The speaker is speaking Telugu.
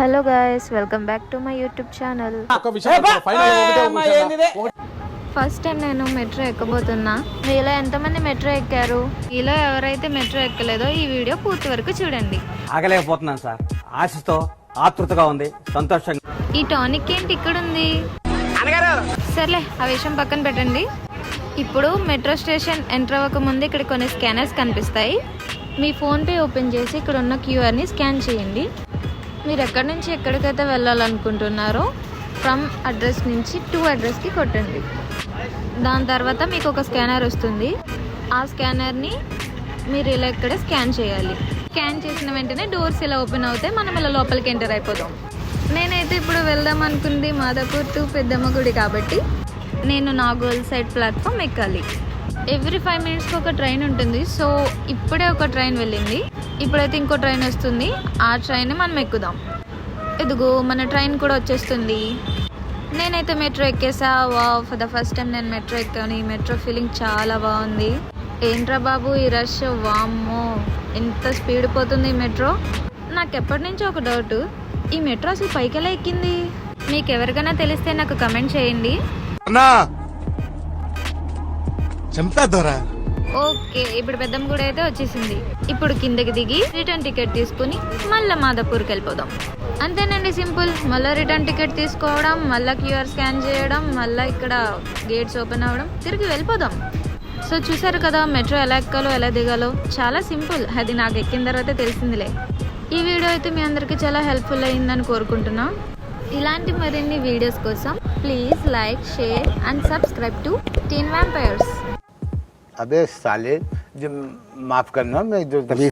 Hello guys, welcome back to my YouTube channel. First time నేను మెట్రో ఎక్కబోతున్నా. మీలో ఎంతమంది మెట్రో ఎక్కారు? మీలో ఎవరైతే మెట్రో ఎక్కలేదో ఈ వీడియో పూర్తి వరకు చూడండి. ఆగలేకపోతున్నాను సార్, ఆశతో ఆతృతగా ఉంది, సంతోషంగా. ఈ టానిక్ ఏంటి ఇక్కడ ఉంది? సర్లే, ఆ విషయం పక్కన పెట్టండి. ఇప్పుడు మెట్రో స్టేషన్ ఎంటర్ అవ్వక ముందు ఇక్కడ కొన్ని స్కానర్స్ కనిపిస్తాయి. మీ ఫోన్పే ఓపెన్ చేసి ఇక్కడ ఉన్న క్యూఆర్ని స్కాన్ చేయండి. మీరు ఎక్కడి నుంచి ఎక్కడికైతే వెళ్ళాలనుకుంటున్నారో ఫ్రమ్ అడ్రస్ నుంచి టు అడ్రస్కి కొట్టండి. దాని తర్వాత మీకు ఒక స్కానర్ వస్తుంది. ఆ స్కానర్ని మీరు ఇలా ఇక్కడ స్కాన్ చేయాలి. స్కాన్ చేసిన వెంటనే డోర్స్ ఇలా ఓపెన్ అవుతాయి. మనం ఇలా లోపలికి ఎంటర్ అయిపోదాం. నేనైతే ఇప్పుడు వెళ్దాం అనుకుంది మాదాపూర్ టు పెద్దమ్మ గుడి కాబట్టి నేను నాగోల్ సైడ్ ప్లాట్ఫామ్ ఎక్కాలి. ఎవ్రీ 5 minutesకి ఒక ట్రైన్ ఉంటుంది. సో ఇప్పుడే ఒక ట్రైన్ వెళ్ళింది, ఇప్పుడైతే ఇంకో ట్రైన్ వస్తుంది. ఆ ట్రైన్ మనం ఎక్కుదాం. ఇదిగో మన ట్రైన్ కూడా వచ్చేస్తుంది. నేనైతే మెట్రో ఎక్కేసా. Wow, for the first time నేను మెట్రో ఎక్కాను. ఈ మెట్రో ఫీలింగ్ చాలా బాగుంది. ఏంట్రా బాబు ఈ రష్, వామ్మో ఎంత స్పీడ్ పోతుంది ఈ మెట్రో. నాకు ఎప్పటి నుంచో ఒక డౌట్, ఈ మెట్రో అసలు పైకి ఎలా ఎక్కింది? మీకు ఎవరికైనా తెలిస్తే నాకు కమెంట్ చేయండి. ఓకే, ఇప్పుడు పెద్దమ్మ గుడి అయితే వచ్చేసింది. ఇప్పుడు కిందకి దిగి రిటర్న్ టికెట్ తీసుకుని మళ్ళీ మాదాపూర్కి వెళ్ళిపోదాం. అంతేనండి, సింపుల్. మళ్ళీ రిటర్న్ టికెట్ తీసుకోవడం, మళ్ళీ క్యూఆర్ స్కాన్ చేయడం, మళ్ళీ ఇక్కడ గేట్స్ ఓపెన్ అవ్వడం, తిరిగి వెళ్ళిపోదాం. సో చూసారు కదా మెట్రో ఎలా ఎక్కాలో ఎలా దిగాలో, చాలా సింపుల్. అది నాకు ఎక్కిన తర్వాత తెలిసిందిలే. ఈ వీడియో అయితే మీ అందరికీ చాలా హెల్ప్ఫుల్ అయ్యిందని కోరుకుంటున్నా. ఇలాంటి మరిన్ని వీడియోస్ కోసం please like, share and subscribe to teen vampires. अबे साले, जो माफ करना, मैं जो